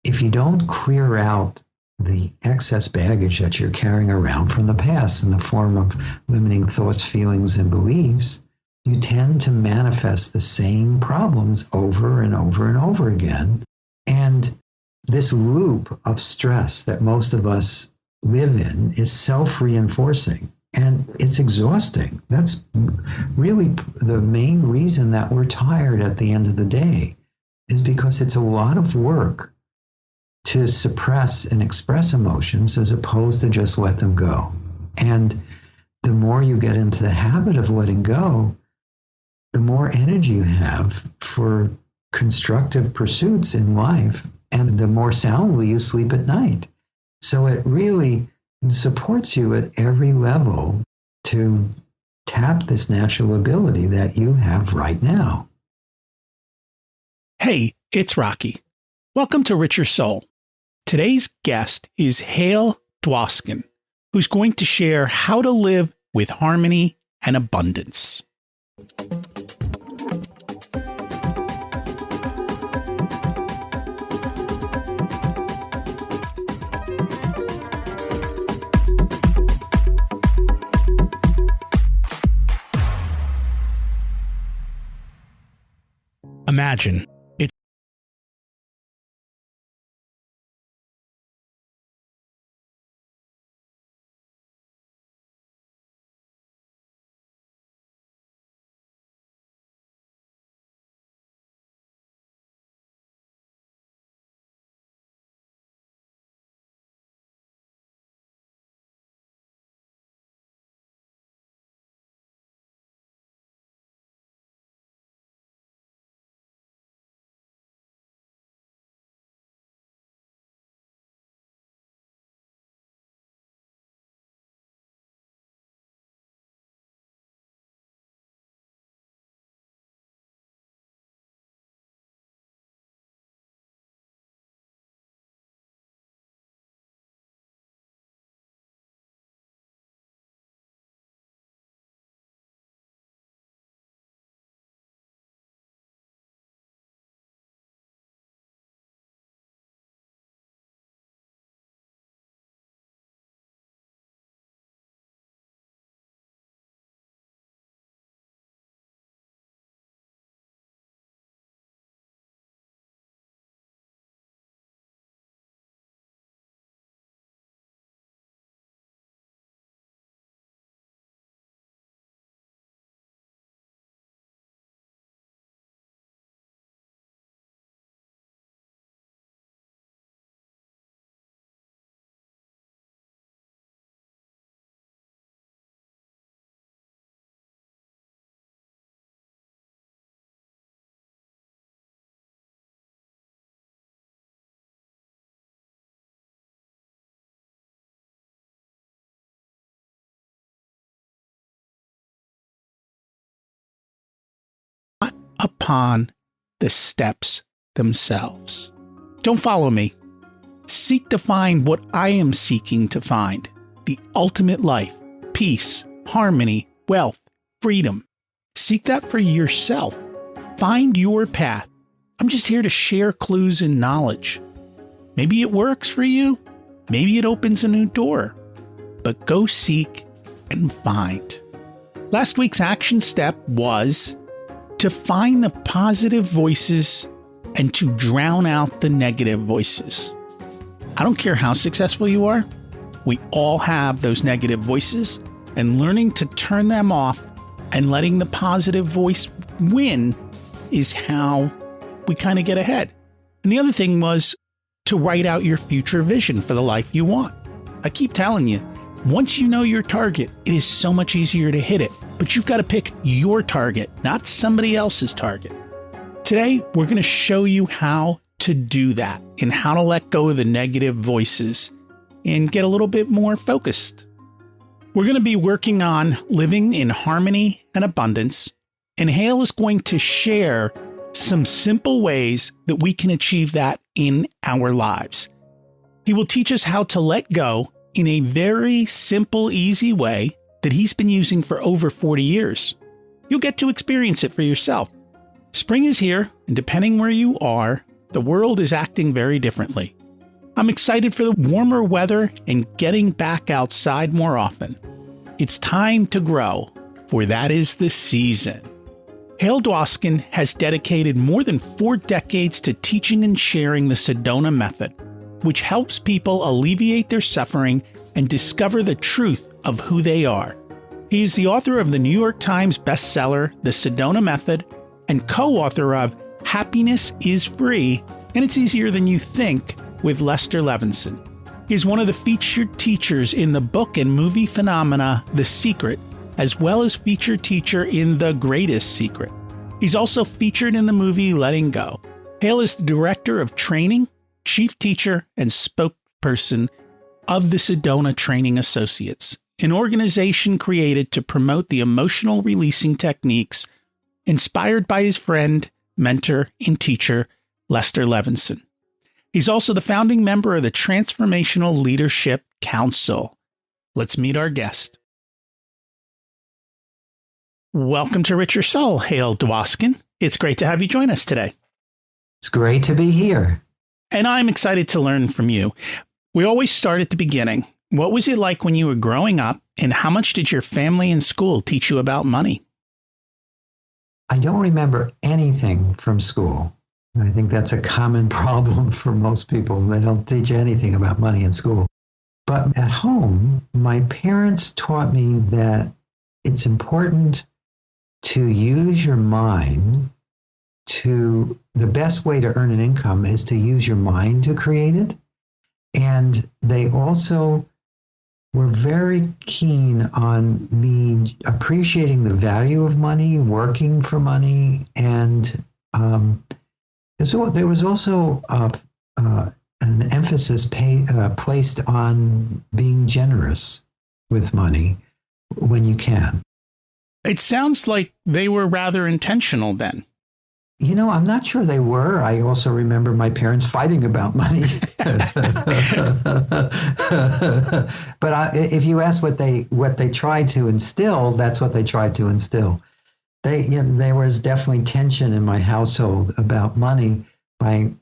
if you don't clear out the excess baggage that you're carrying around from the past in the form of limiting thoughts, feelings, and beliefs, you tend to manifest the same problems over and over and over again. And this loop of stress that most of us live in is self-reinforcing, and it's exhausting. That's really the main reason that we're tired at the end of the day, is because it's a lot of work to suppress and express emotions as opposed to just let them go. And the more you get into the habit of letting go, the more energy you have for constructive pursuits in life, and the more soundly you sleep at night. So it really supports you at every level to tap this natural ability that you have right now. Hey, it's Rocky. Welcome to Richer Soul. Today's guest is Hale Dwoskin, who's going to share how to live with harmony and abundance. Imagine upon the steps themselves. Don't follow me. Seek to find what I am seeking to find: the ultimate life, peace, harmony, wealth, freedom. Seek that for yourself. Find your path. I'm just here to share clues and knowledge. Maybe it works for you. Maybe it opens a new door. But go seek and find. Last week's action step was to find the positive voices and to drown out the negative voices. I don't care how successful you are, we all have those negative voices, and learning to turn them off and letting the positive voice win is how we kind of get ahead. And the other thing was to write out your future vision for the life you want. I keep telling you, once you know your target, it is so much easier to hit it. But you've got to pick your target, not somebody else's target. Today, we're going to show you how to do that and how to let go of the negative voices and get a little bit more focused. We're going to be working on living in harmony and abundance, and Hale is going to share some simple ways that we can achieve that in our lives. He will teach us how to let go in a very simple, easy way that he's been using for over 40 years. You'll get to experience it for yourself. Spring is here, and depending where you are, the world is acting very differently. I'm excited for the warmer weather and getting back outside more often. It's time to grow, for that is the season. Hale Dwoskin has dedicated more than 4 decades to teaching and sharing the Sedona Method, which helps people alleviate their suffering and discover the truth of who they are. He is the author of the New York Times bestseller, The Sedona Method, and co-author of Happiness is Free, and It's Easier Than You Think with Lester Levinson. He's one of the featured teachers in the book and movie phenomena The Secret, as well as featured teacher in The Greatest Secret. He's also featured in the movie Letting Go. Hale is the director of training, chief teacher, and spokesperson of the Sedona Training Associates, an organization created to promote the emotional releasing techniques inspired by his friend, mentor, and teacher, Lester Levinson. He's also the founding member of the Transformational Leadership Council. Let's meet our guest. Welcome to Richer Soul, Hale Dwoskin. It's great to have you join us today. It's great to be here. And I'm excited to learn from you. We always start at the beginning. What was it like when you were growing up, and how much did your family and school teach you about money? I don't remember anything from school. I think that's a common problem for most people. They don't teach anything about money in school. But at home, my parents taught me that it's important to use your mind to, the best way to earn an income is to use your mind to create it. And they also were very keen on me appreciating the value of money, working for money, and so there was also an emphasis placed on being generous with money when you can. It sounds like they were rather intentional then. You know, I'm not sure they were. I also remember my parents fighting about money. But if you ask what they tried to instill, that's what they tried to instill. There was definitely tension in my household about money. My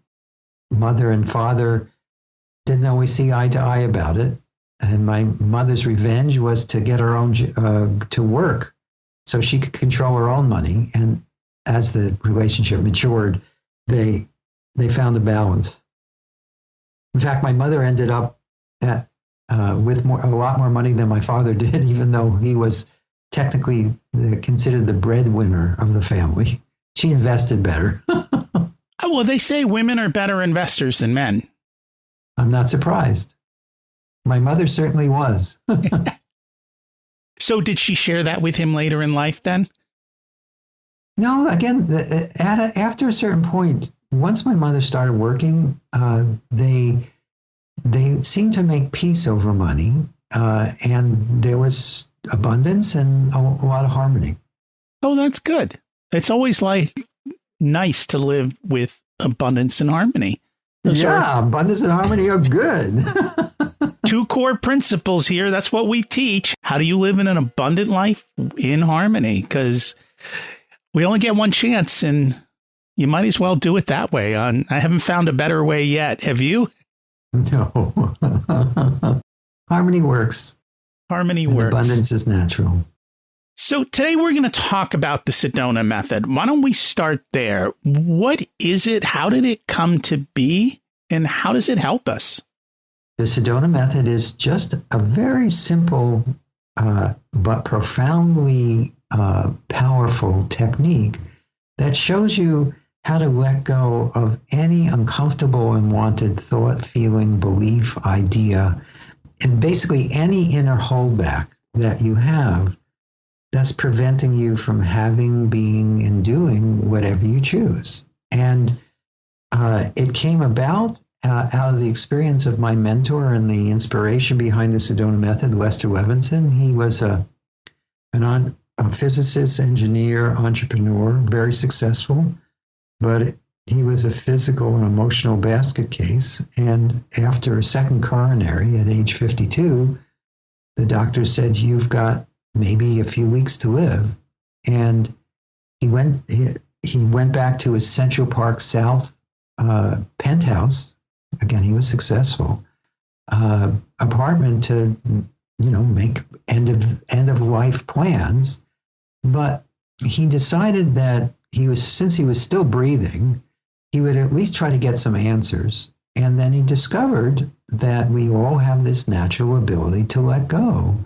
mother and father didn't always see eye to eye about it. And my mother's revenge was to get her own, to work so she could control her own money. And as the relationship matured, they found a balance. In fact, my mother ended up with a lot more money than my father did, even though he was technically considered the breadwinner of the family. She invested better. Well, they say women are better investors than men. I'm not surprised. My mother certainly was. So did she share that with him later in life then? No, again, after a certain point, once my mother started working, they seemed to make peace over money, and there was abundance and a lot of harmony. Oh, that's good. It's always nice to live with abundance and harmony. Abundance and harmony are good. 2 core principles here. That's what we teach. How do you live in an abundant life in harmony? Because we only get one chance, and you might as well do it that way. I haven't found a better way yet. Have you? No. Harmony works. Harmony and works. Abundance is natural. So today we're going to talk about the Sedona Method. Why don't we start there? What is it? How did it come to be? And how does it help us? The Sedona Method is just a very simple but profoundly powerful technique that shows you how to let go of any uncomfortable, unwanted thought, feeling, belief, idea, and basically any inner holdback that you have that's preventing you from having, being, and doing whatever you choose. And it came about out of the experience of my mentor and the inspiration behind the Sedona Method, Lester Levinson. He was a physicist, engineer, entrepreneur, very successful, but he was a physical and emotional basket case. And after a second coronary at age 52, the doctor said, "You've got maybe a few weeks to live." And he went back to his Central Park South penthouse. Again, he was successful. Apartment to, make end of life plans. But he decided that since he was still breathing, he would at least try to get some answers. And then he discovered that we all have this natural ability to let go.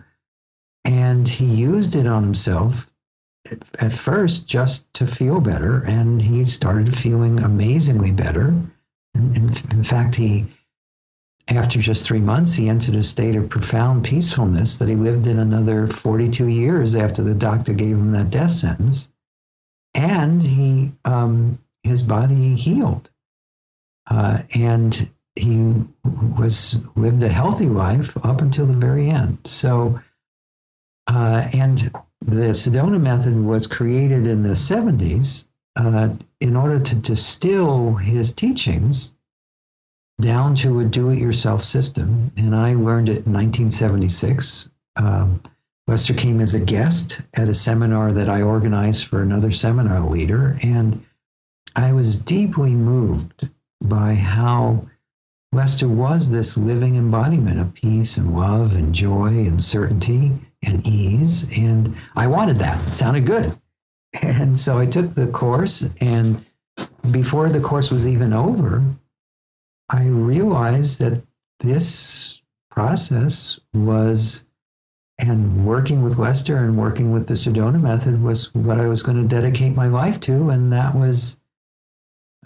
And he used it on himself at first just to feel better. And he started feeling amazingly better. In fact, after just 3 months, he entered a state of profound peacefulness that he lived in another 42 years after the doctor gave him that death sentence. And his body healed. And he lived a healthy life up until the very end. So, and the Sedona Method was created in the 70s in order to distill his teachings down to a do-it-yourself system. And I learned it in 1976. Lester came as a guest at a seminar that I organized for another seminar leader. And I was deeply moved by how Lester was this living embodiment of peace and love and joy and certainty and ease. And I wanted that. It sounded good. And so I took the course, and before the course was even over, I realized that this process was, and working with Lester and working with the Sedona Method was what I was going to dedicate my life to. And that was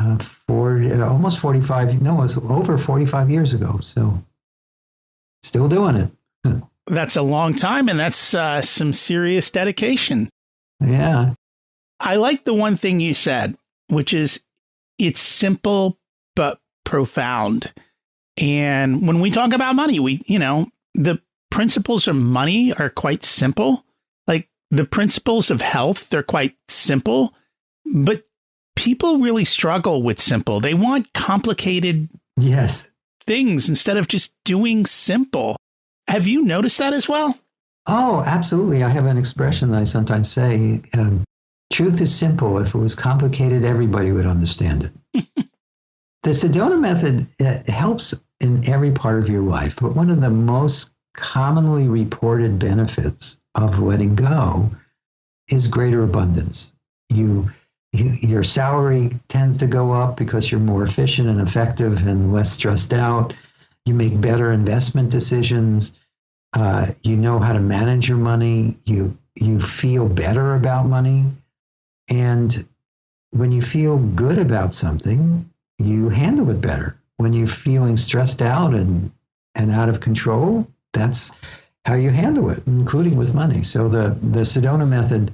almost 45, no, it was over 45 years ago. So still doing it. That's a long time, and that's some serious dedication. Yeah. I like the one thing you said, which is it's simple but profound. And when we talk about money, the principles of money are quite simple. Like the principles of health, they're quite simple, but people really struggle with simple. They want complicated things instead of just doing simple. Have you noticed that as well? Oh, absolutely. I have an expression that I sometimes say, truth is simple. If it was complicated, everybody would understand it. The Sedona Method helps in every part of your life, but one of the most commonly reported benefits of letting go is greater abundance. Your salary tends to go up because you're more efficient and effective and less stressed out. You make better investment decisions. You know how to manage your money. You feel better about money. And when you feel good about something, you handle it better. When you're feeling stressed out and out of control, that's how you handle it, including with money. So the Sedona Method,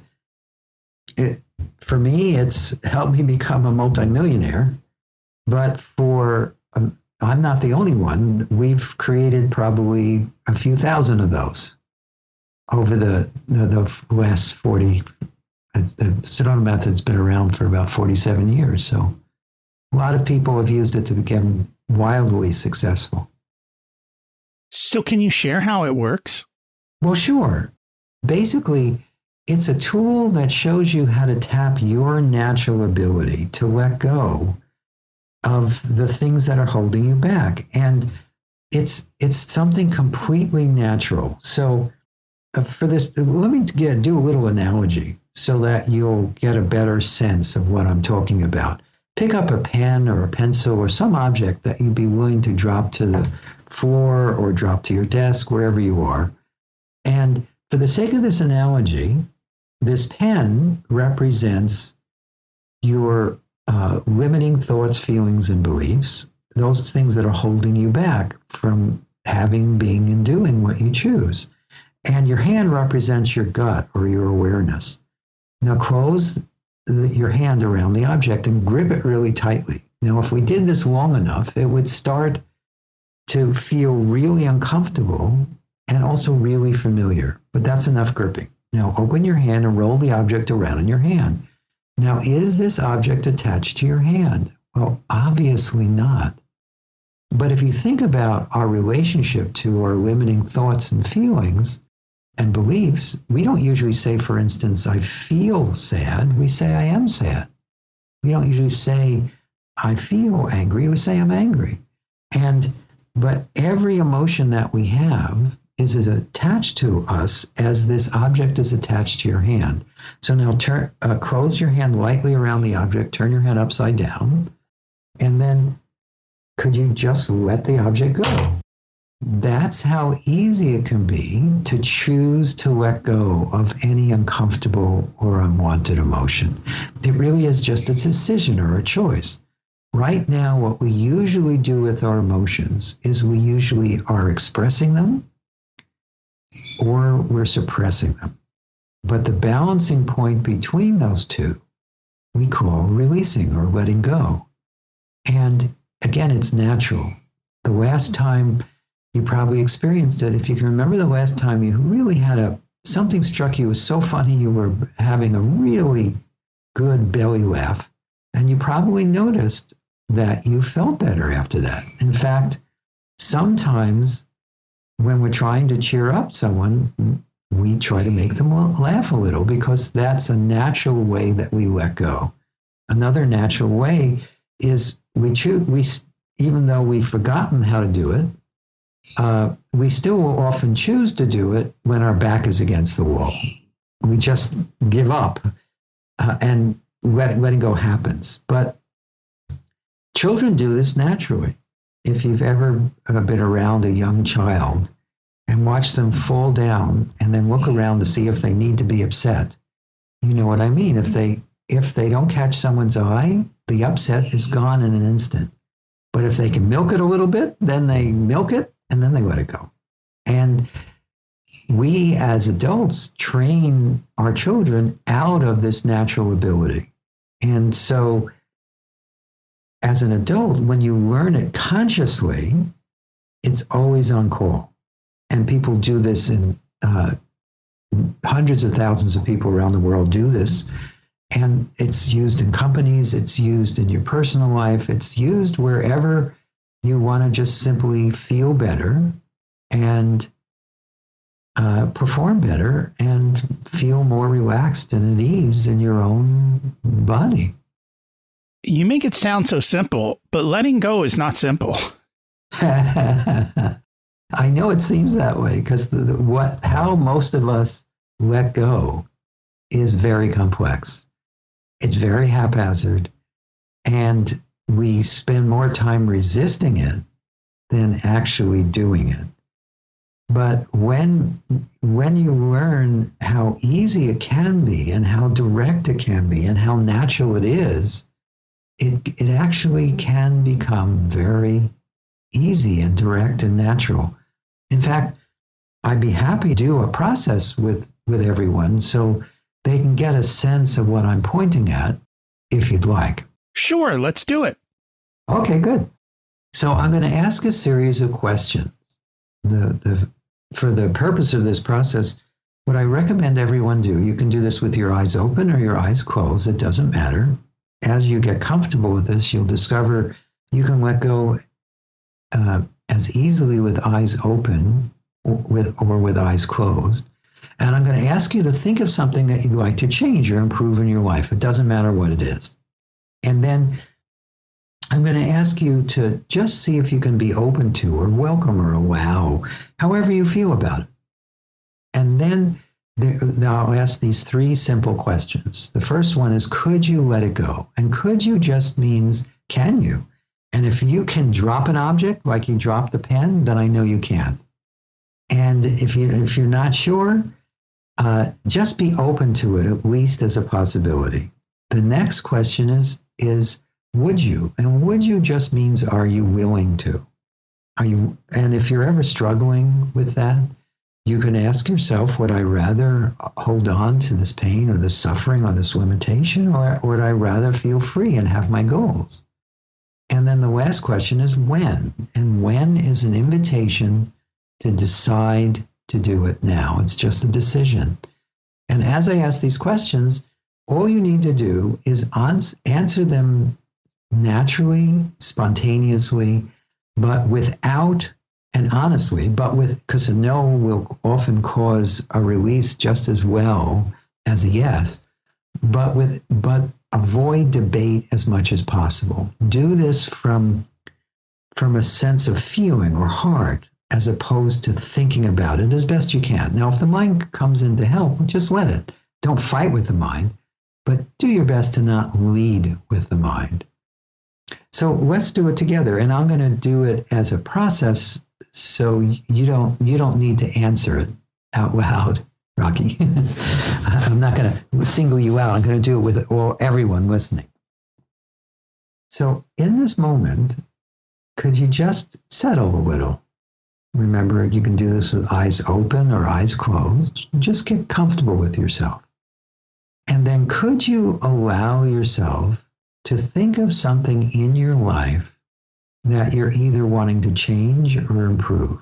for me, it's helped me become a multimillionaire. But I'm not the only one. We've created probably a few thousand of those over the last 40. The Sedona Method's been around for about 47 years. So a lot of people have used it to become wildly successful. So can you share how it works? Well, sure. Basically, it's a tool that shows you how to tap your natural ability to let go of the things that are holding you back. And it's something completely natural. So for this, let me do a little analogy so that you'll get a better sense of what I'm talking about. Pick up a pen or a pencil or some object that you'd be willing to drop to the floor or drop to your desk, wherever you are. And for the sake of this analogy, this pen represents your limiting thoughts, feelings, and beliefs, those things that are holding you back from having, being, and doing what you choose. And your hand represents your gut or your awareness. Now close your hand around the object and grip it really tightly. Now, if we did this long enough, it would start to feel really uncomfortable and also really familiar. But that's enough gripping. Now, open your hand and roll the object around in your hand. Now, is this object attached to your hand? Well, obviously not. But if you think about our relationship to our limiting thoughts and feelings and beliefs, we don't usually say, for instance, I feel sad. We say, I am sad. We don't usually say, I feel angry, we say I'm angry. But every emotion that we have is as attached to us as this object is attached to your hand. So now close your hand lightly around the object, turn your hand upside down, and then could you just let the object go? That's how easy it can be to choose to let go of any uncomfortable or unwanted emotion. It really is just a decision or a choice. Right now, what we usually do with our emotions is we usually are expressing them or we're suppressing them. But the balancing point between those two, we call releasing or letting go. And again, it's natural. The last time you probably experienced it, if you can remember the last time you really had something struck you, was so funny, you were having a really good belly laugh, and you probably noticed that you felt better after that. In fact, sometimes when we're trying to cheer up someone, we try to make them laugh a little because that's a natural way that we let go. Another natural way is even though we've forgotten how to do it, we still will often choose to do it when our back is against the wall. We just give up and letting go happens. But children do this naturally. If you've ever been around a young child and watched them fall down and then look around to see if they need to be upset, you know what I mean. If they don't catch someone's eye, the upset is gone in an instant. But if they can milk it a little bit, then they milk it and then they let it go. And we as adults train our children out of this natural ability. And so as an adult, when you learn it consciously, it's always on call. And people do this in hundreds of thousands of people around the world do this. And it's used in companies, it's used in your personal life, it's used wherever you want to just simply feel better and perform better and feel more relaxed and at ease in your own body. You make it sound so simple, but letting go is not simple. I know it seems that way because how most of us let go is very complex. It's very haphazard, and we spend more time resisting it than actually doing it. But when you learn how easy it can be and how direct it can be and how natural it is, it actually can become very easy and direct and natural. In fact, I'd be happy to do a process with everyone so they can get a sense of what I'm pointing at, if you'd like. Sure, let's do it. Okay, good. So I'm going to ask a series of questions. For the purpose of this process, what I recommend everyone do, you can do this with your eyes open or your eyes closed, it doesn't matter. As you get comfortable with this, you'll discover you can let go as easily with eyes open or with eyes closed. And I'm going to ask you to think of something that you'd like to change or improve in your life. It doesn't matter what it is. And then I'm going to ask you to just see if you can be open to or welcome or allow, however you feel about it. And then I'll ask these three simple questions. The first one is, could you let it go? And could you just means, can you? And if you can drop an object like you dropped the pen, then I know you can. And if you're not sure, just be open to it, at least as a possibility. The next question is would you? And would you just means, are you willing to? And if you're ever struggling with that, you can ask yourself, would I rather hold on to this pain or this suffering or this limitation, or would I rather feel free and have my goals? And then the last question is when? And when is an invitation to decide to do it now. It's just a decision. And as I ask these questions, all you need to do is answer them naturally, spontaneously, but without, and honestly, because a no will often cause a release just as well as a yes, but avoid debate as much as possible. Do this from a sense of feeling or heart, as opposed to thinking about it as best you can. Now, if the mind comes in to help, just let it. Don't fight with the mind, but do your best to not lead with the mind. So let's do it together, and I'm going to do it as a process, so you don't need to answer it out loud, Rocky. I'm not going to single you out. I'm going to do it with everyone listening. So in this moment, could you just settle a little? Remember, you can do this with eyes open or eyes closed. Just get comfortable with yourself. And then could you allow yourself to think of something in your life that you're either wanting to change or improve?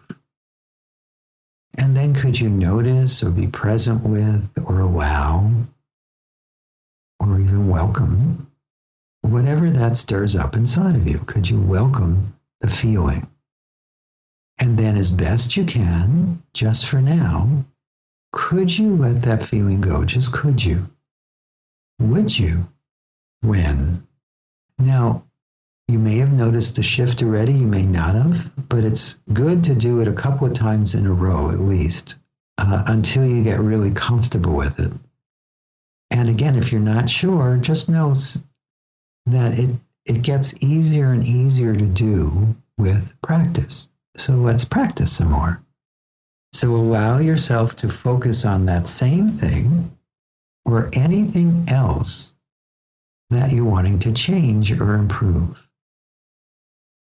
And then could you notice or be present with or allow or even welcome whatever that stirs up inside of you? Could you welcome the feeling? And then as best you can, just for now, could you let that feeling go? Just could you? Would you? When? Now, you may have noticed the shift already, you may not have, but it's good to do it a couple of times in a row at least, until you get really comfortable with it. And again, if you're not sure, just know that it gets easier and easier to do with practice. So let's practice some more. So allow yourself to focus on that same thing or anything else that you're wanting to change or improve.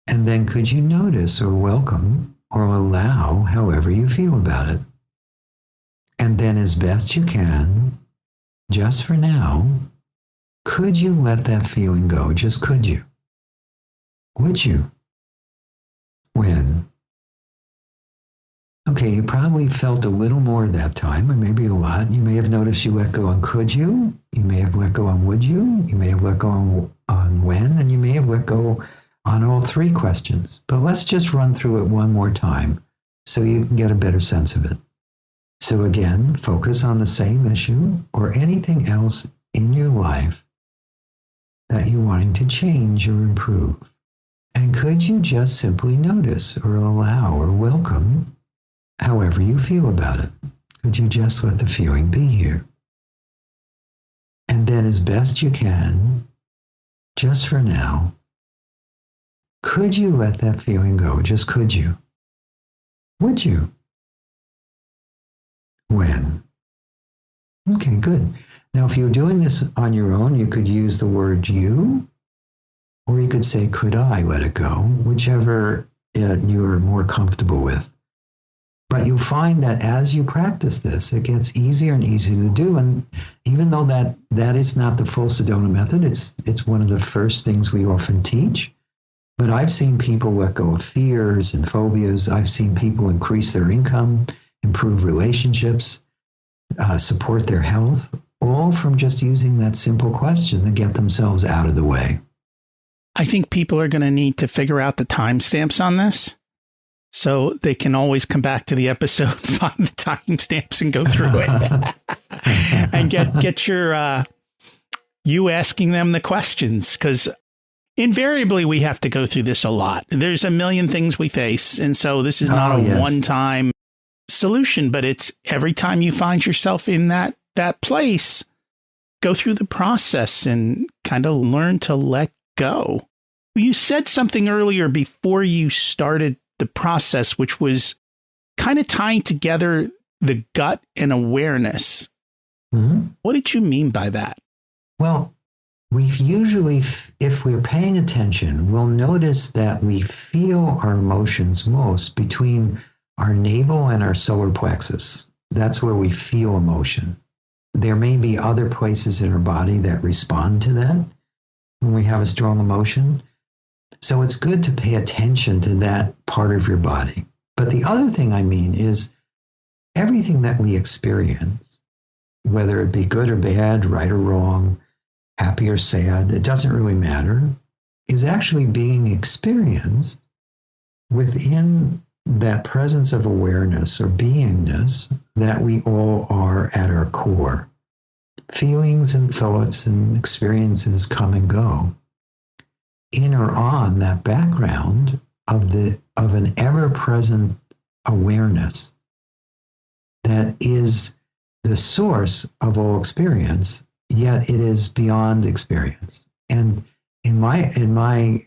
And then could you notice or welcome or allow however you feel about it? And then as best you can, just for now, could you let that feeling go? Just could you? Would you? When? Okay, you probably felt a little more that time, or maybe a lot. You may have noticed you let go on could you? You may have let go on would you? You may have let go on when, and you may have let go on all three questions. But let's just run through it one more time so you can get a better sense of it. So again, focus on the same issue or anything else in your life that you're wanting to change or improve. And could you just simply notice or allow or welcome however you feel about it? Could you just let the feeling be here? And then as best you can, just for now, could you let that feeling go? Just could you? Would you? When? Okay, good. Now, if you're doing this on your own, you could use the word you, or you could say, could I let it go? Whichever you're more comfortable with. But you'll find that as you practice this, it gets easier and easier to do. And even though that is not the full Sedona method, it's one of the first things we often teach. But I've seen people let go of fears and phobias. I've seen people increase their income, improve relationships, support their health, all from just using that simple question to get themselves out of the way. I think people are going to need to figure out the timestamps on this so they can always come back to the episode, find the timestamps and go through it and get your, you asking them the questions, because invariably we have to go through this a lot. There's a million things we face. And so this is not a one-time solution, but it's every time you find yourself in that place, go through the process and kind of learn to let go. You said something earlier before you started the process, which was kind of tying together the gut and awareness. Mm-hmm. What did you mean by that? Well, we usually, if we're paying attention, we'll notice that we feel our emotions most between our navel and our solar plexus. That's where we feel emotion. There may be other places in our body that respond to that when we have a strong emotion. So it's good to pay attention to that part of your body. But the other thing I mean is everything that we experience, whether it be good or bad, right or wrong, happy or sad, it doesn't really matter, is actually being experienced within that presence of awareness or beingness that we all are at our core. feelings and thoughts and experiences come and go, in or on that background of an ever-present awareness that is the source of all experience, yet it is beyond experience. And in my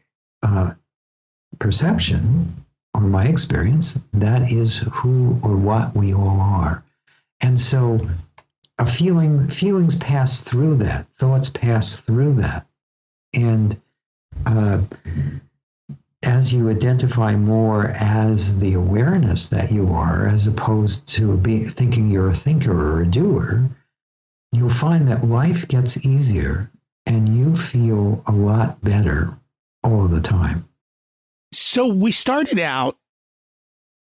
perception or my experience, that is who or what we all are. And so feelings pass through that, thoughts pass through that. And as you identify more as the awareness that you are, as opposed to thinking you're a thinker or a doer, you'll find that life gets easier and you feel a lot better all the time. So we started out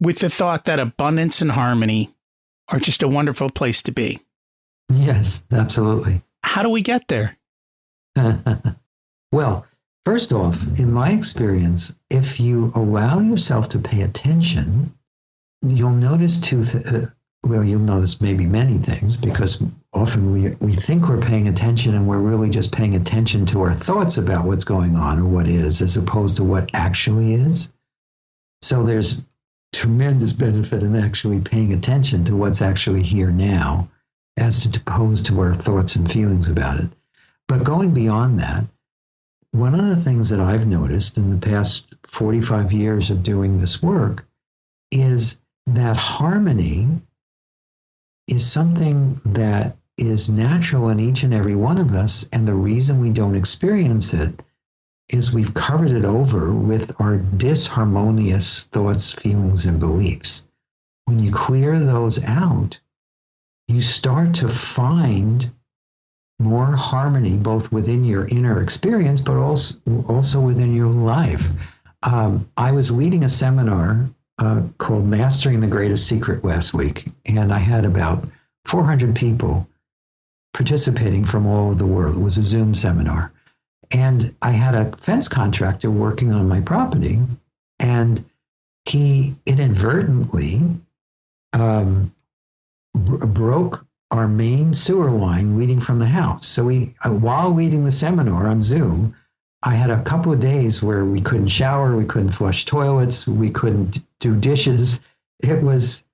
with the thought that abundance and harmony are just a wonderful place to be. Yes, absolutely. How do we get there? Well, first off, in my experience, if you allow yourself to pay attention, you'll notice you'll notice maybe many things, because often we think we're paying attention and we're really just paying attention to our thoughts about what's going on or what is, as opposed to what actually is. So there's tremendous benefit in actually paying attention to what's actually here now, as opposed to our thoughts and feelings about it. But going beyond that, one of the things that I've noticed in the past 45 years of doing this work is that harmony is something that is natural in each and every one of us. And the reason we don't experience it is we've covered it over with our disharmonious thoughts, feelings, and beliefs. When you clear those out, you start to find more harmony, both within your inner experience, but also within your life. I was leading a seminar called Mastering the Greatest Secret last week, and I had about 400 people participating from all over the world. It was a Zoom seminar. And I had a fence contractor working on my property, and he inadvertently broke our main sewer line leading from the house. So while leading the seminar on Zoom, I had a couple of days where we couldn't shower, we couldn't flush toilets, we couldn't do dishes. It was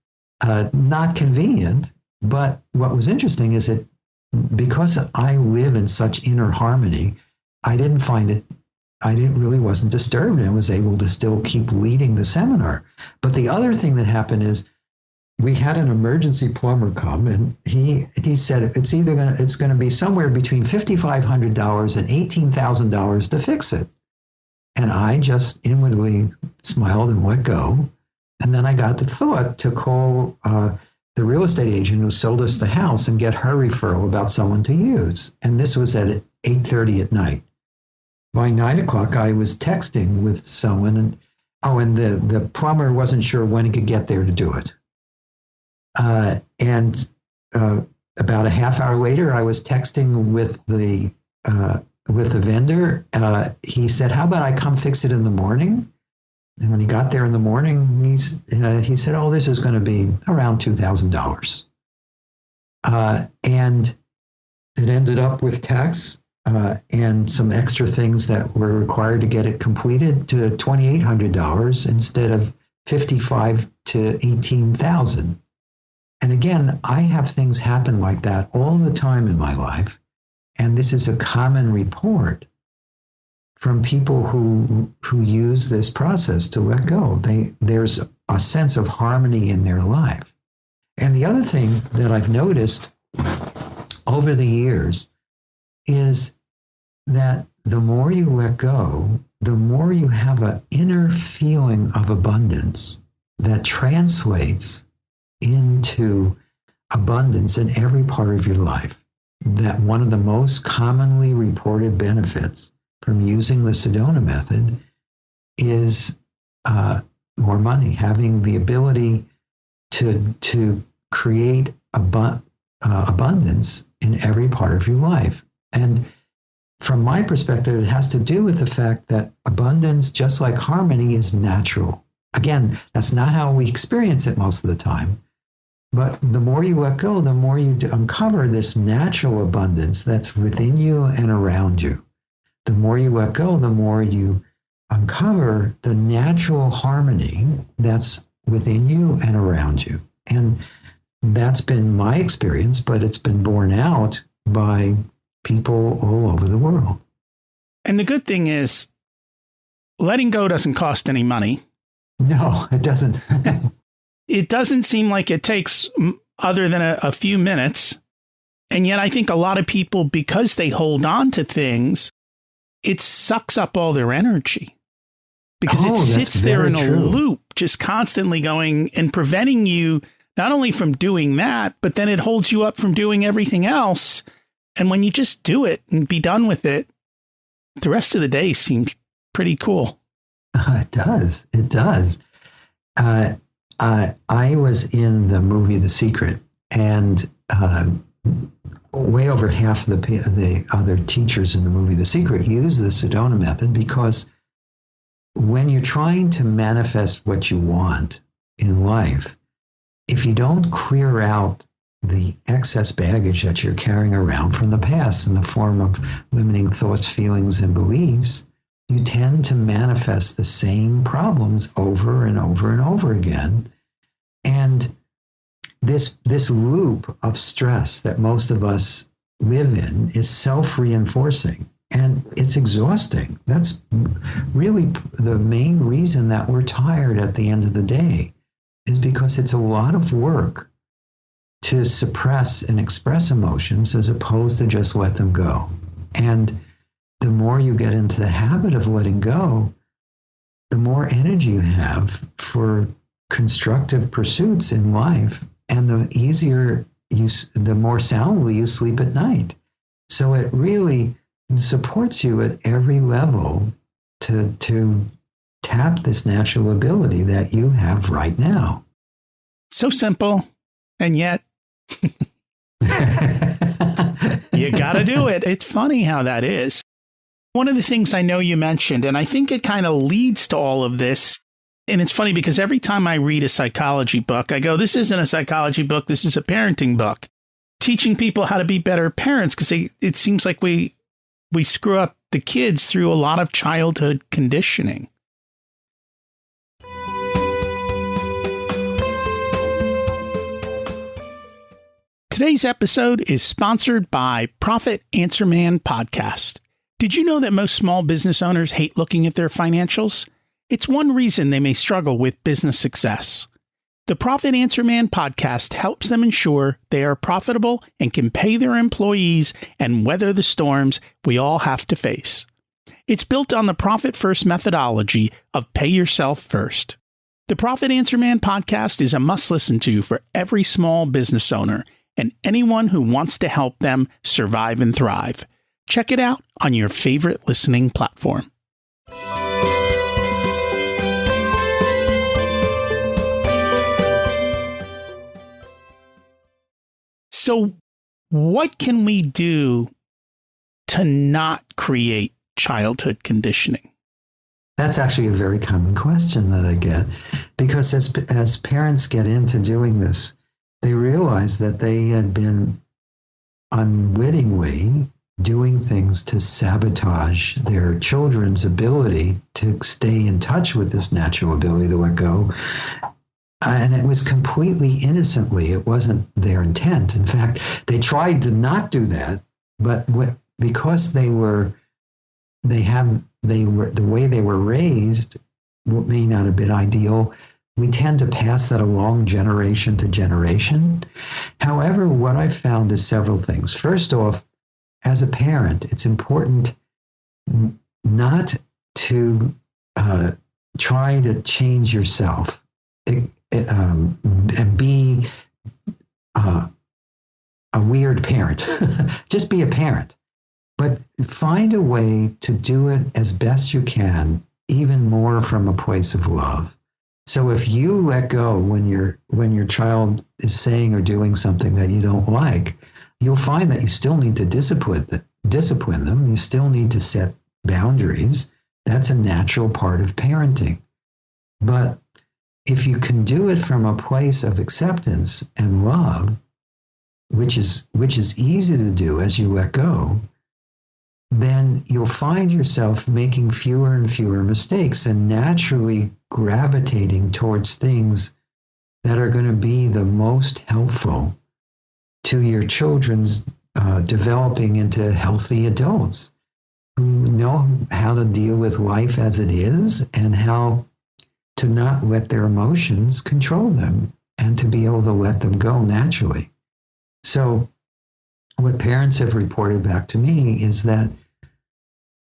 not convenient. But what was interesting is that because I live in such inner harmony, I wasn't disturbed, and was able to still keep leading the seminar. But the other thing that happened is we had an emergency plumber come, and he said it's going to be somewhere between $5,500 and $18,000 to fix it. And I just inwardly smiled and let go. And then I got the thought to call the real estate agent who sold us the house and get her referral about someone to use. And this was at 8:30 at night. By 9 o'clock, I was texting with someone, and the plumber wasn't sure when he could get there to do it. And about a half hour later, I was texting with the vendor. He said, "How about I come fix it in the morning?" And when he got there in the morning, he said, "Oh, this is going to be around $2,000." And it ended up with tax and some extra things that were required to get it completed to $2,800 instead of $55,000 to $18,000. And again, I have things happen like that all the time in my life. And this is a common report from people who use this process to let go. There's a sense of harmony in their life. And the other thing that I've noticed over the years is that the more you let go, the more you have an inner feeling of abundance that translates into abundance in every part of your life. That one of the most commonly reported benefits from using the Sedona Method is more money, having the ability to create abundance in every part of your life. And from my perspective, it has to do with the fact that abundance, just like harmony, is natural. Again, that's not how we experience it most of the time. But the more you let go, the more you uncover this natural abundance that's within you and around you. The more you let go, the more you uncover the natural harmony that's within you and around you. And that's been my experience, but it's been borne out by people all over the world. And the good thing is, letting go doesn't cost any money. No, it doesn't. It doesn't seem like it takes other than a few minutes. And yet I think a lot of people, because they hold on to things, it sucks up all their energy. Because it sits there in a loop, just constantly going and preventing you not only from doing that, but then it holds you up from doing everything else. And when you just do it and be done with it, the rest of the day seems pretty cool. It does. It does. I was in the movie The Secret, and way over half of the other teachers in the movie The Secret use the Sedona Method, because when you're trying to manifest what you want in life, if you don't clear out the excess baggage that you're carrying around from the past in the form of limiting thoughts, feelings, and beliefs, you tend to manifest the same problems over and over and over again. And this loop of stress that most of us live in is self-reinforcing, and it's exhausting. That's really the main reason that we're tired at the end of the day, is because it's a lot of work to suppress and express emotions as opposed to just let them go. And the more you get into the habit of letting go, the more energy you have for constructive pursuits in life, and the more soundly you sleep at night. So it really supports you at every level to tap this natural ability that you have right now. So simple, and yet you got to do it. It's funny how that is. One of the things I know you mentioned, and I think it kind of leads to all of this, and it's funny because every time I read a psychology book, I go, this isn't a psychology book, this is a parenting book. Teaching people how to be better parents, because it seems like we screw up the kids through a lot of childhood conditioning. Today's episode is sponsored by Profit Answer Man Podcast. Did you know that most small business owners hate looking at their financials? It's one reason they may struggle with business success. The Profit Answer Man podcast helps them ensure they are profitable and can pay their employees and weather the storms we all have to face. It's built on the Profit First methodology of pay yourself first. The Profit Answer Man podcast is a must listen to for every small business owner and anyone who wants to help them survive and thrive. Check it out on your favorite listening platform. So what can we do to not create childhood conditioning? That's actually a very common question that I get, because as parents get into doing this, they realize that they had been unwittingly doing things to sabotage their children's ability to stay in touch with this natural ability to let go. And it was completely innocently. It wasn't their intent. In fact, they tried to not do that, but because the way they were raised may not have been ideal, we tend to pass that along generation to generation. However, what I found is several things. First off, as a parent, it's important not to try to change yourself and be a weird parent. Just be a parent, but find a way to do it as best you can, even more from a place of love. So if you let go when your child is saying or doing something that you don't like, you'll find that you still need to discipline them. You still need to set boundaries. That's a natural part of parenting. But if you can do it from a place of acceptance and love, which is easy to do as you let go, then you'll find yourself making fewer and fewer mistakes and naturally gravitating towards things that are going to be the most helpful to your children's developing into healthy adults who know how to deal with life as it is and how to not let their emotions control them and to be able to let them go naturally. So what parents have reported back to me is that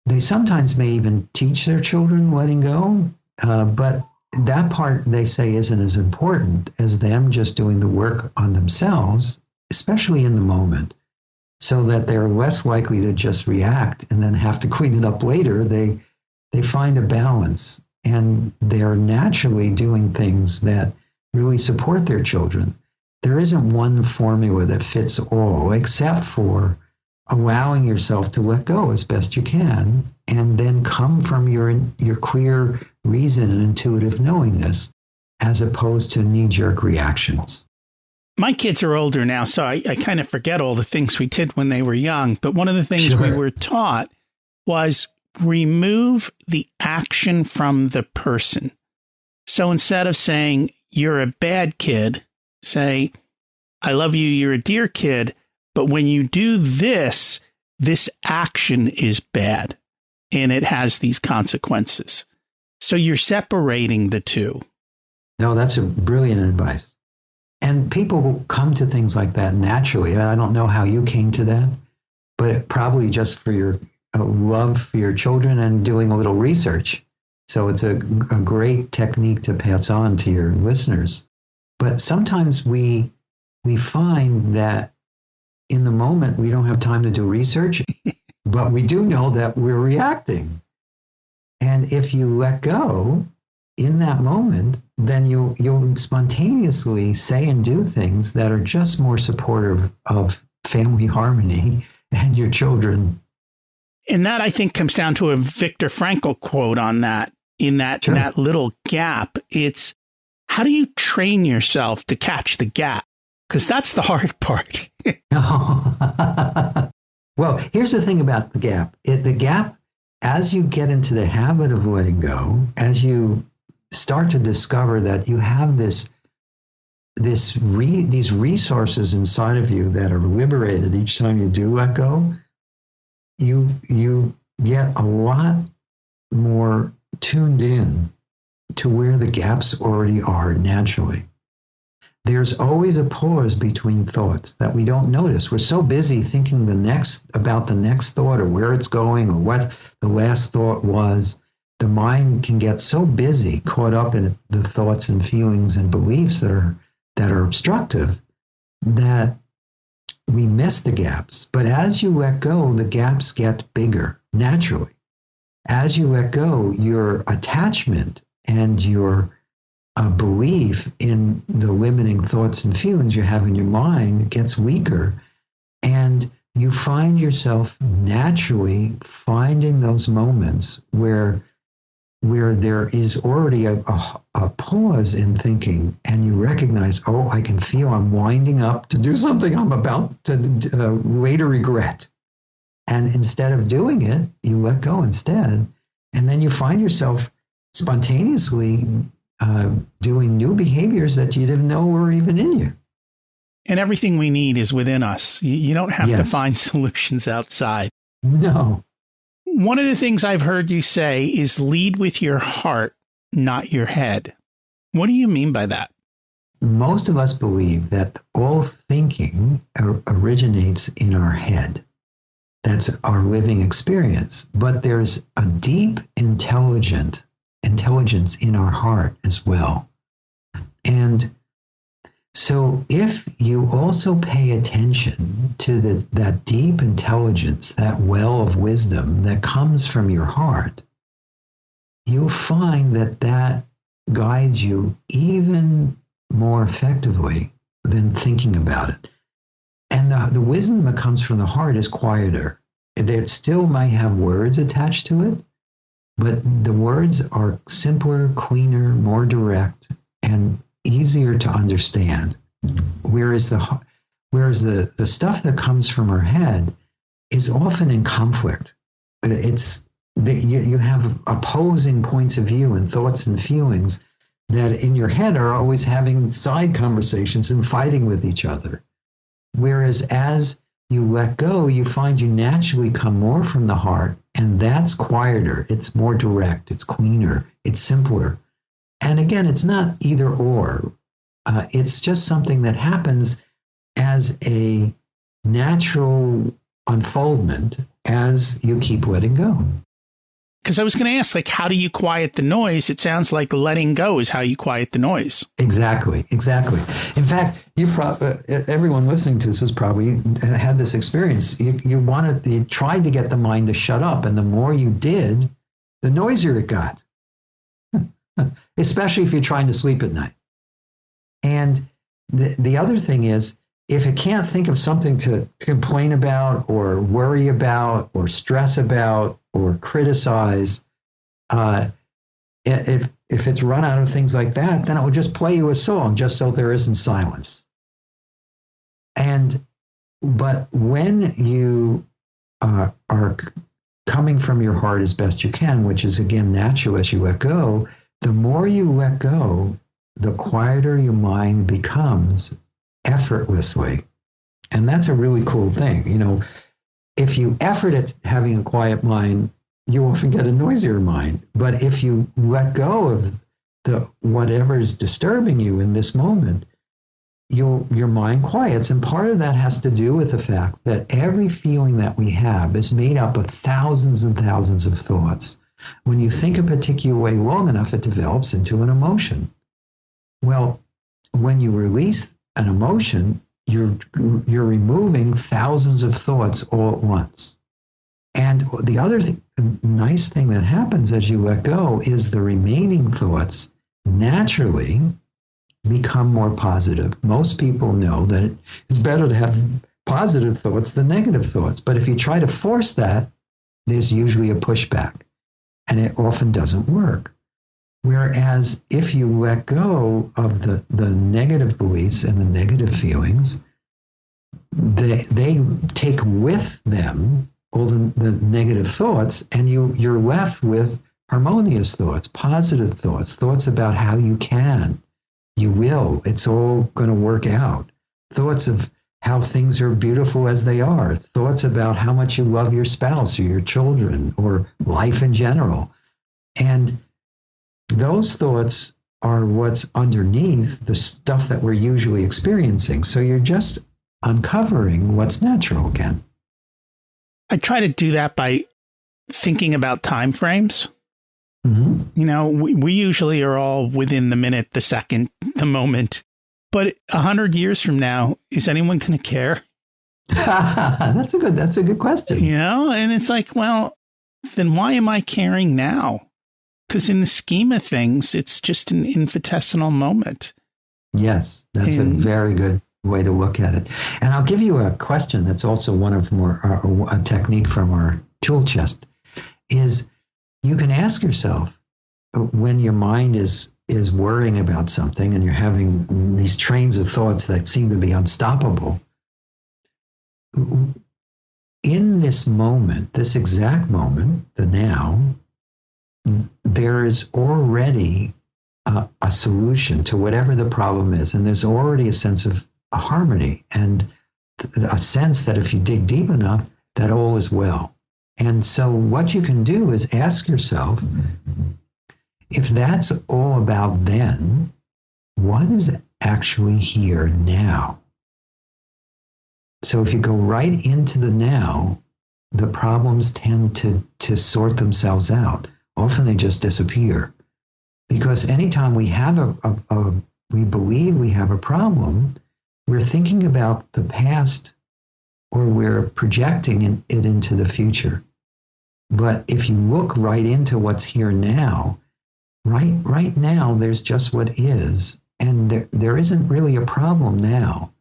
they sometimes may even teach their children letting go, but that part they say isn't as important as them just doing the work on themselves, especially in the moment, so that they're less likely to just react and then have to clean it up later. They find a balance and they're naturally doing things that really support their children. There isn't one formula that fits all, except for allowing yourself to let go as best you can, and then come from your clear reason and intuitive knowingness, as opposed to knee-jerk reactions. My kids are older now, so I kind of forget all the things we did when they were young. But one of the things we were taught was remove the action from the person. So instead of saying, you're a bad kid, say, I love you, you're a dear kid, but when you do this, this action is bad and it has these consequences. So you're separating the two. No, that's a brilliant advice. And people will come to things like that naturally. I don't know how you came to that, but probably just for your love for your children and doing a little research. So it's a great technique to pass on to your listeners. But sometimes we find that in the moment we don't have time to do research, but we do know that we're reacting. And if you let go in that moment, then you'll spontaneously say and do things that are just more supportive of family harmony and your children. And that, I think, comes down to a Viktor Frankl quote on that. In that, Sure. that little gap, it's how do you train yourself to catch the gap? Because that's the hard part. Well, here's the thing about the gap. The gap, as you get into the habit of letting go, as you start to discover that you have these resources inside of you that are liberated each time you do let go, you get a lot more tuned in to where the gaps already are naturally. There's always a pause between thoughts that we don't notice. We're so busy thinking about the next thought or where it's going or what the last thought was. The mind can get so busy, caught up in the thoughts and feelings and beliefs that are obstructive, that we miss the gaps. But as you let go, the gaps get bigger naturally. As you let go, your attachment and your belief in the limiting thoughts and feelings you have in your mind gets weaker, and you find yourself naturally finding those moments where there is already a pause in thinking, and you recognize, oh, I can feel I'm winding up to do something I'm about to later regret. And instead of doing it, you let go instead. And then you find yourself spontaneously doing new behaviors that you didn't know were even in you. And everything we need is within us. You don't have to find solutions outside. No. One of the things I've heard you say is lead with your heart, not your head. What do you mean by that? Most of us believe that all thinking originates in our head. That's our living experience. But there's a deep intelligence in our heart as well. And so if you also pay attention to that deep intelligence, that well of wisdom that comes from your heart, you'll find that guides you even more effectively than thinking about it. And the wisdom that comes from the heart is quieter. It still might have words attached to it, but the words are simpler, cleaner, more direct, easier to understand. Whereas the stuff that comes from our head is often in conflict. You have opposing points of view and thoughts and feelings that in your head are always having side conversations and fighting with each other. Whereas as you let go, you find you naturally come more from the heart, and that's quieter, it's more direct, it's cleaner, it's simpler. And again, it's not either or. It's just something that happens as a natural unfoldment as you keep letting go. Because I was going to ask, like, how do you quiet the noise? It sounds like letting go is how you quiet the noise. Exactly. In fact, everyone listening to this has probably had this experience. You tried to get the mind to shut up, and the more you did, the noisier it got. Especially if you're trying to sleep at night. And the other thing is, if it can't think of something to complain about or worry about or stress about or criticize, if it's run out of things like that, then it will just play you a song just so there isn't silence. But when you are coming from your heart as best you can, which is again natural as you let go, the more you let go, the quieter your mind becomes effortlessly. And that's a really cool thing. You know, if you effort at having a quiet mind, you often get a noisier mind. But if you let go of whatever is disturbing you in this moment, your mind quiets. And part of that has to do with the fact that every feeling that we have is made up of thousands and thousands of thoughts. When you think a particular way long enough, it develops into an emotion. Well, when you release an emotion, you're removing thousands of thoughts all at once. And the other nice thing that happens as you let go is the remaining thoughts naturally become more positive. Most people know that it's better to have positive thoughts than negative thoughts. But if you try to force that, there's usually a pushback, and it often doesn't work. Whereas if you let go of the negative beliefs and the negative feelings, they take with them all the negative thoughts, and you're left with harmonious thoughts, positive thoughts, thoughts about how you can, you will, it's all going to work out, thoughts of how things are beautiful as they are, thoughts about how much you love your spouse or your children or life in general. And those thoughts are what's underneath the stuff that we're usually experiencing. So you're just uncovering what's natural again. I try to do that by thinking about time frames. Mm-hmm. You know, we usually are all within the minute, the second, the moment. But 100 years from now, is anyone going to care? That's a good question. You know, and it's like, well, then why am I caring now? Because in the scheme of things, it's just an infinitesimal moment. Yes, that's a very good way to look at it. And I'll give you a question that's also one of a technique from our tool chest, is you can ask yourself when your mind is worrying about something and you're having these trains of thoughts that seem to be unstoppable. In this moment, this exact moment, the now, there is already a solution to whatever the problem is. And there's already a sense of harmony and a sense that if you dig deep enough, that all is well. And so what you can do is ask yourself, if that's all about then, what is actually here now? So if you go right into the now, the problems tend to sort themselves out. Often they just disappear. Because anytime we have we believe we have a problem, we're thinking about the past or we're projecting it into the future. But if you look right into what's here now, right now, there's just what is. And there isn't really a problem now.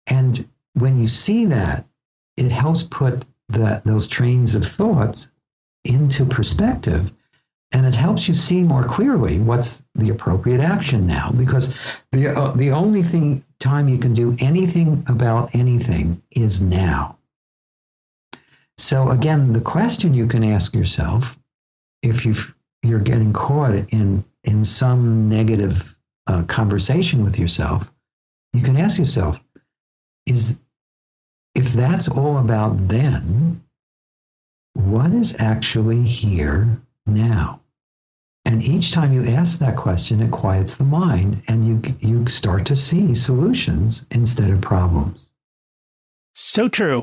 And when you see that, it helps put those trains of thoughts into perspective. And it helps you see more clearly what's the appropriate action now, because the only time you can do anything about anything is now. So again, the question you can ask yourself, if you're getting caught in some negative conversation with yourself, you can ask yourself, if that's all about then, what is actually here now? And each time you ask that question, it quiets the mind, and you start to see solutions instead of problems. So true.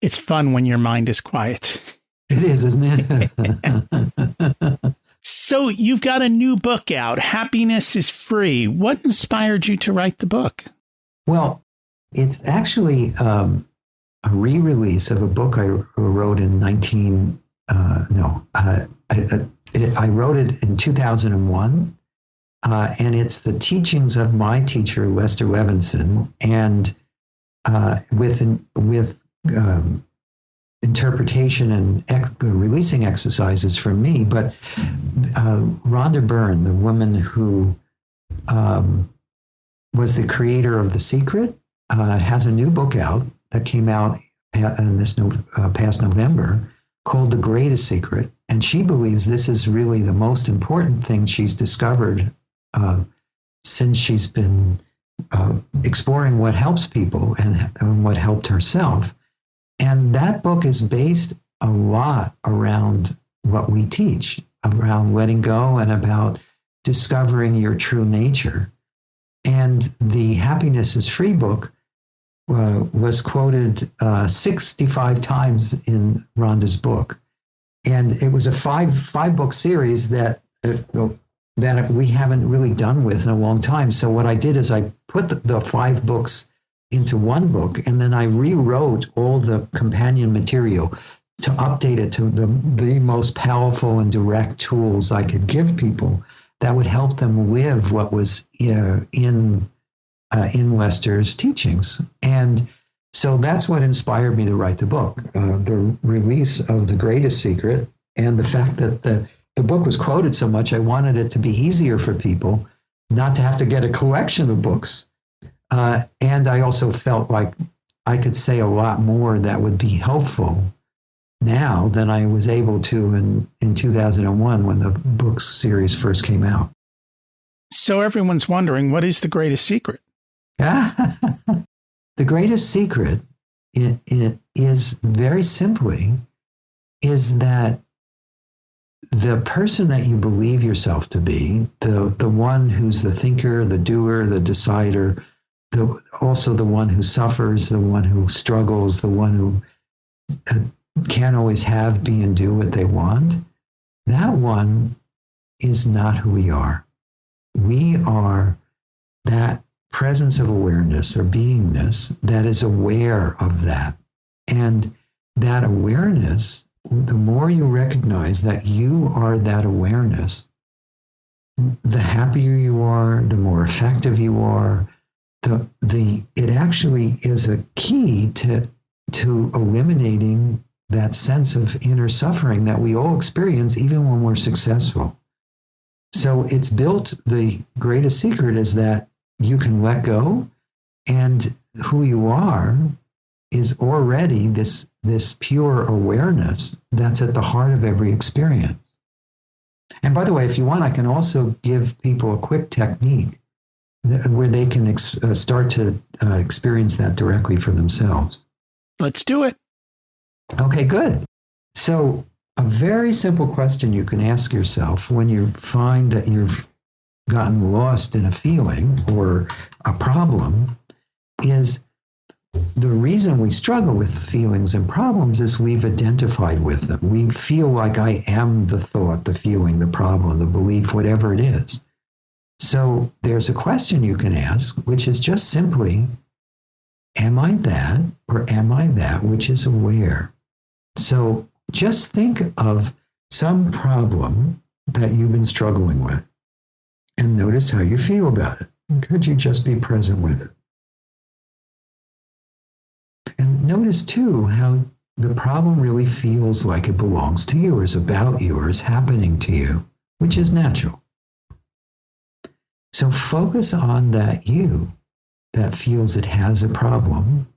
It's fun when your mind is quiet. It is, isn't it? So you've got a new book out, Happiness is Free. What inspired you to write the book? Well, it's actually a re-release of a book I wrote in I wrote it in 2001, and it's the teachings of my teacher, Lester Levinson, and with interpretation and releasing exercises from me. But Rhonda Byrne, the woman who was the creator of The Secret, has a new book out that came out in this past November called The Greatest Secret. And she believes this is really the most important thing she's discovered since she's been exploring what helps people and what helped herself. And that book is based a lot around what we teach, around letting go and about discovering your true nature. And the Happiness is Free book was quoted 65 times in Rhonda's book. And it was a five book series that we haven't really done with in a long time. So what I did is I put the 5 books into one book, and then I rewrote all the companion material to update it to the most powerful and direct tools I could give people that would help them live what was in Lester's teachings. And so that's what inspired me to write the book, the release of The Greatest Secret, and the fact that the book was quoted so much. I wanted it to be easier for people not to have to get a collection of books. And I also felt like I could say a lot more that would be helpful now than I was able to in 2001 when the book series first came out. So everyone's wondering, what is the greatest secret? The greatest secret it is very simply is that the person that you believe yourself to be, the one who's the thinker, the doer, the decider, also the one who suffers, the one who struggles, the one who can't always have, be, and do what they want, that one is not who we are. We are that presence of awareness or beingness that is aware of that. And that awareness, the more you recognize that you are that awareness, the happier you are, the more effective you are. It actually is a key to eliminating that sense of inner suffering that we all experience even when we're successful. So it's built, the greatest secret is that you can let go, and who you are is already this pure awareness that's at the heart of every experience. And by the way, if you want, I can also give people a quick technique where they can start to experience that directly for themselves. Let's do it. Okay, good. So a very simple question you can ask yourself when you find that you've gotten lost in a feeling or a problem is, the reason we struggle with feelings and problems is we've identified with them. We feel like I am the thought, the feeling, the problem, the belief, whatever it is. So there's a question you can ask, which is just simply, am I that, or am I that which is aware? So just think of some problem that you've been struggling with and notice how you feel about it. Could you just be present with it? And notice too how the problem really feels like it belongs to you, or is about you, or is happening to you, which is natural. So focus on that you that feels it has a problem,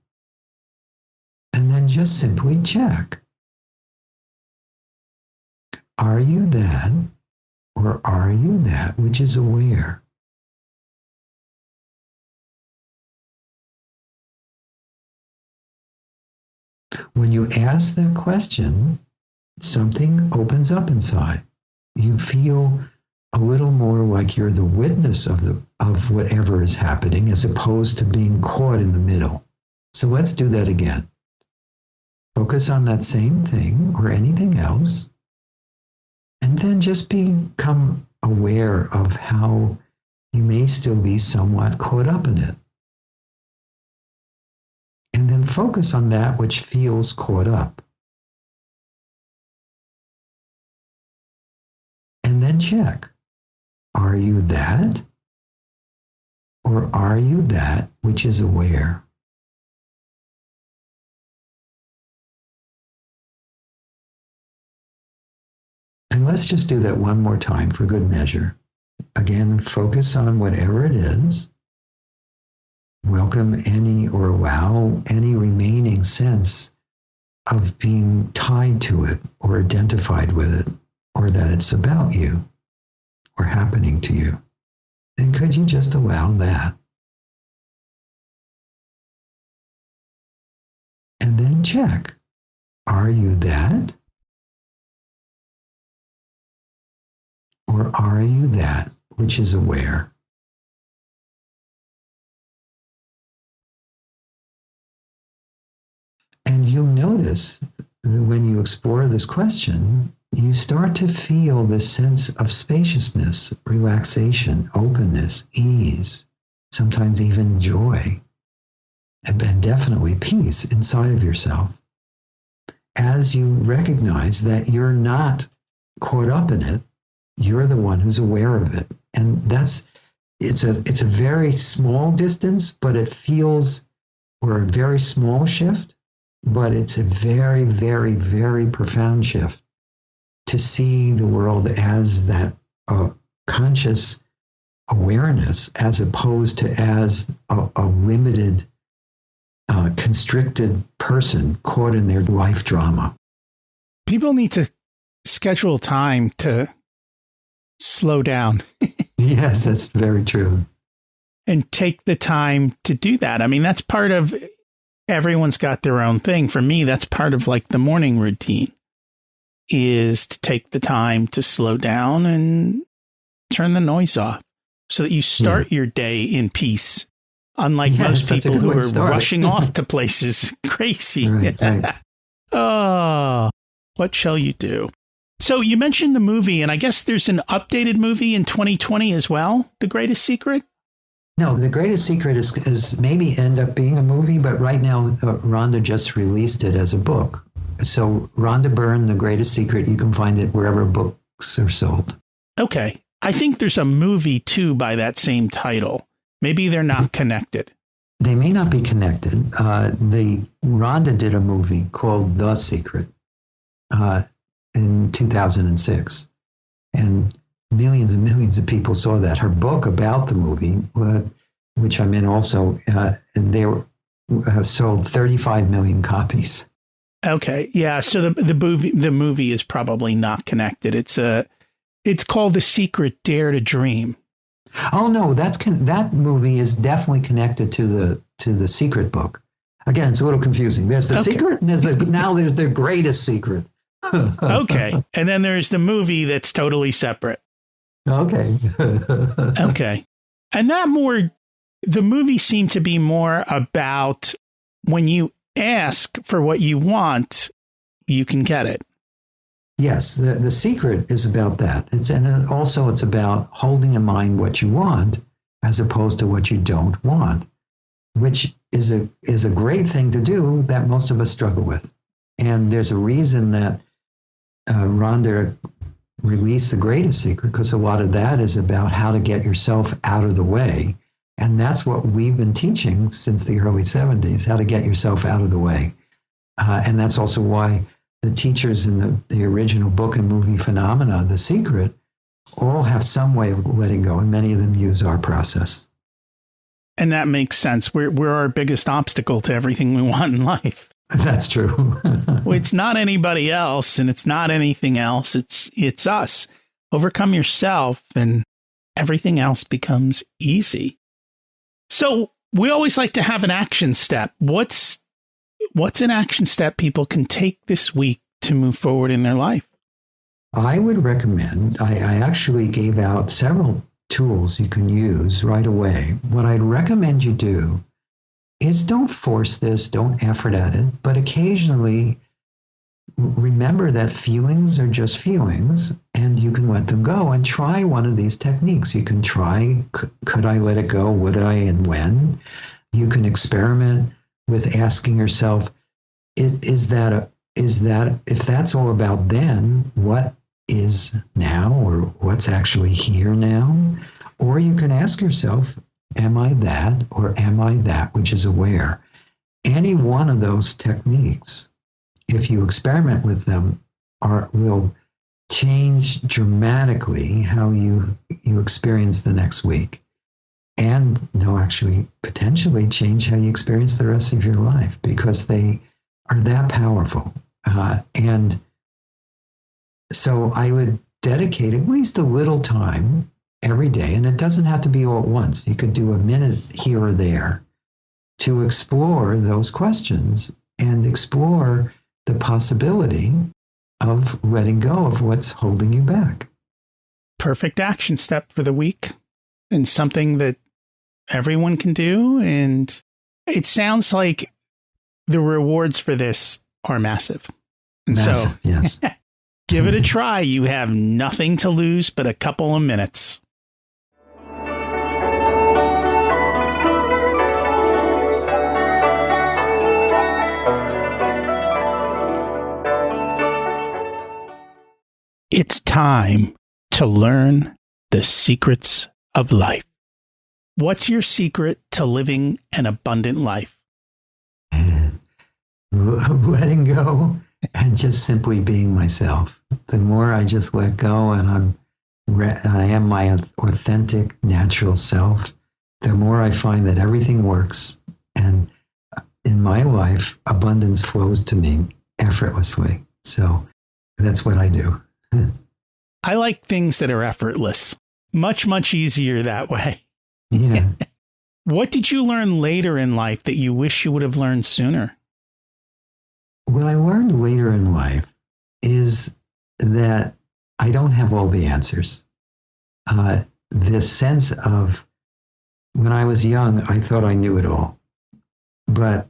and then just simply check. Are you that, or are you that which is aware? When you ask that question, something opens up inside. You feel a little more like you're the witness of whatever is happening, as opposed to being caught in the middle. So let's do that again. Focus on that same thing or anything else, and then just become aware of how you may still be somewhat caught up in it. And then focus on that which feels caught up. And then check. Are you that? Or are you that which is aware? And let's just do that one more time for good measure. Again, focus on whatever it is. Welcome any or allow any remaining sense of being tied to it or identified with it, or that it's about you or happening to you. Then could you just allow that? And then check. Are you that? Or are you that which is aware? And you'll notice that when you explore this question, you start to feel this sense of spaciousness, relaxation, openness, ease, sometimes even joy, and definitely peace inside of yourself, as you recognize that you're not caught up in it. You're the one who's aware of it. And it's a very small distance, but it feels, or a very small shift, but it's a very, very, very profound shift to see the world as that conscious awareness, as opposed to as a limited, constricted person caught in their life drama. People need to schedule time to slow down. Yes, that's very true. And take the time to do that. I mean, that's part of, everyone's got their own thing. For me, that's part of like the morning routine, is to take the time to slow down and turn the noise off so that you start your day in peace. Unlike most people who are rushing off to places crazy. Right. Oh, what shall you do? So you mentioned the movie, and I guess there's an updated movie in 2020 as well, The Greatest Secret? No, The Greatest Secret is maybe end up being a movie, but right now Rhonda just released it as a book. So Rhonda Byrne, The Greatest Secret, you can find it wherever books are sold. Okay. I think there's a movie, too, by that same title. Maybe they're not connected. They may not be connected. Rhonda did a movie called The Secret in 2006. And millions and millions of people saw that. Her book about the movie, which I'm in also, they sold 35 million copies. Okay. Yeah. So the movie is probably not connected. It's called The Secret, Dare to Dream. Oh no, that movie is definitely connected to the Secret book. Again, it's a little confusing. There's the Secret, and there's the Greatest Secret. Okay, and then there's the movie that's totally separate. Okay. Okay, and the movie seemed to be more about when you ask for what you want, you can get it. Yes, the Secret is about that. It's about holding in mind what you want as opposed to what you don't want, which is a great thing to do that most of us struggle with. And there's a reason that Rhonda released The Greatest Secret, because a lot of that is about how to get yourself out of the way. And that's what we've been teaching since the early 70s, how to get yourself out of the way. And that's also why the teachers in the original book and movie Phenomena, The Secret, all have some way of letting go, and many of them use our process. And that makes sense. We're our biggest obstacle to everything we want in life. That's true. Well, it's not anybody else, and it's not anything else. It's us. Overcome yourself, and everything else becomes easy. So we always like to have an action step. What's an action step people can take this week to move forward in their life? I would recommend, I actually gave out several tools you can use right away. What I'd recommend you do is don't force this, don't effort at it, but occasionally remember that feelings are just feelings and you can let them go, and try one of these techniques. You can try, could I let it go? Would I, and when? You can experiment with asking yourself, is that if that's all about then, what is now, or what's actually here now? Or you can ask yourself, am I that, or am I that which is aware? Any one of those techniques, if you experiment with them, will change dramatically how you experience the next week. And they'll actually potentially change how you experience the rest of your life, because they are that powerful. And so I would dedicate at least a little time every day, and it doesn't have to be all at once. You could do a minute here or there to explore those questions and explore the possibility of letting go of what's holding you back. Perfect action step for the week, and something that everyone can do. And it sounds like the rewards for this are massive. And massive, so, yes. Give it a try. You have nothing to lose but a couple of minutes. It's time to learn the secrets of life. What's your secret to living an abundant life? Letting go and just simply being myself. The more I just let go and I am my authentic, natural self, the more I find that everything works. And in my life, abundance flows to me effortlessly. So that's what I do. I like things that are effortless. Much, much easier that way. Yeah. What did you learn later in life that you wish you would have learned sooner? What I learned later in life is that I don't have all the answers. This sense of, when I was young, I thought I knew it all. But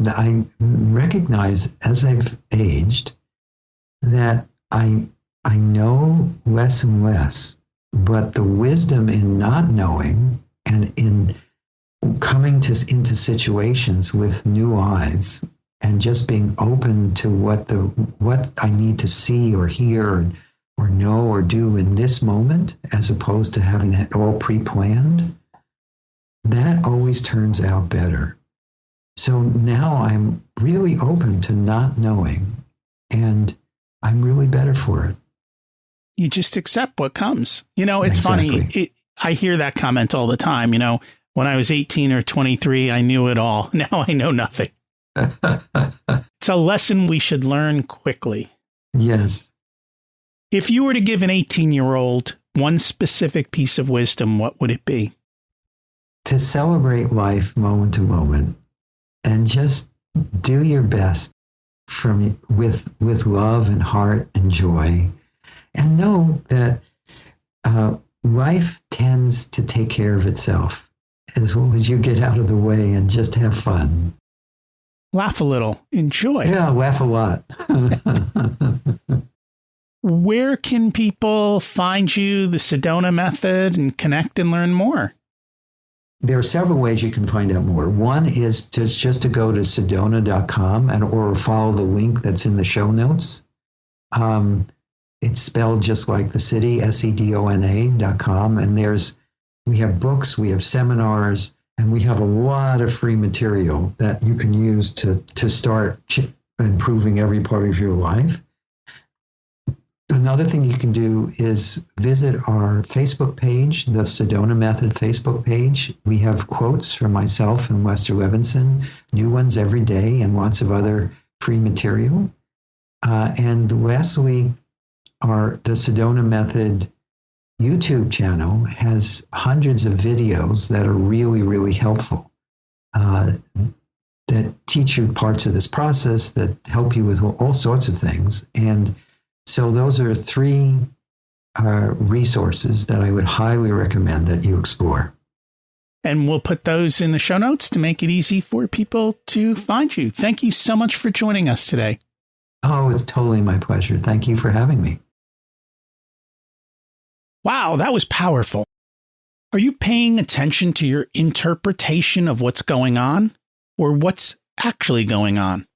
I recognize as I've aged that I know less and less, but the wisdom in not knowing and in coming into situations with new eyes and just being open to what I need to see or hear or know or do in this moment, as opposed to having it all pre-planned, that always turns out better. So now I'm really open to not knowing, and I'm really better for it. You just accept what comes. You know, it's Exactly. funny. I hear that comment all the time. You know, when I was 18 or 23, I knew it all. Now I know nothing. It's a lesson we should learn quickly. Yes. If you were to give an 18-year-old one specific piece of wisdom, what would it be? To celebrate life moment to moment and just do your best with love and heart and joy, and know that life tends to take care of itself as long as you get out of the way and just have fun. Laugh a little. Enjoy. Yeah, laugh a lot. Where can people find you, the Sedona Method, and connect and learn more? There are several ways you can find out more. One is just to go to sedona.com or follow the link that's in the show notes. It's spelled just like the city, sedona.com. And we have books, we have seminars, and we have a lot of free material that you can use to start improving every part of your life. Another thing you can do is visit our Facebook page, the Sedona Method Facebook page. We have quotes from myself and Lester Levinson, new ones every day, and lots of other free material. And lastly, the Sedona Method YouTube channel has hundreds of videos that are really, really helpful, that teach you parts of this process, that help you with all sorts of things. And so those are three resources that I would highly recommend that you explore. And we'll put those in the show notes to make it easy for people to find you. Thank you so much for joining us today. Oh, it's totally my pleasure. Thank you for having me. Wow, that was powerful. Are you paying attention to your interpretation of what's going on, or what's actually going on?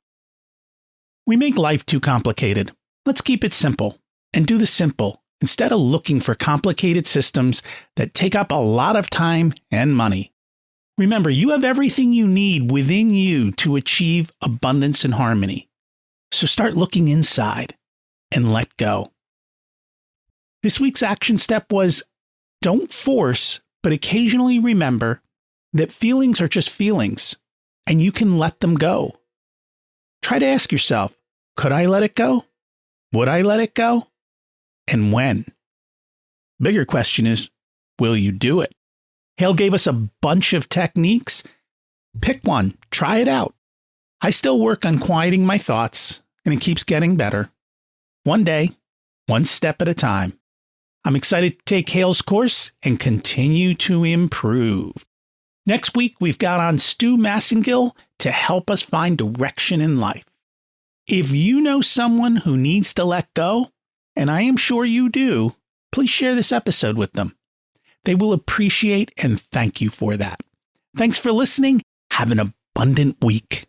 We make life too complicated. Let's keep it simple and do the simple instead of looking for complicated systems that take up a lot of time and money. Remember, you have everything you need within you to achieve abundance and harmony. So start looking inside and let go. This week's action step was don't force, but occasionally remember that feelings are just feelings and you can let them go. Try to ask yourself, could I let it go? Would I let it go? And when? Bigger question is, will you do it? Hale gave us a bunch of techniques. Pick one, try it out. I still work on quieting my thoughts, and it keeps getting better. One day, one step at a time. I'm excited to take Hale's course and continue to improve. Next week, we've got on Stu Massengill to help us find direction in life. If you know someone who needs to let go, and I am sure you do, please share this episode with them. They will appreciate and thank you for that. Thanks for listening. Have an abundant week.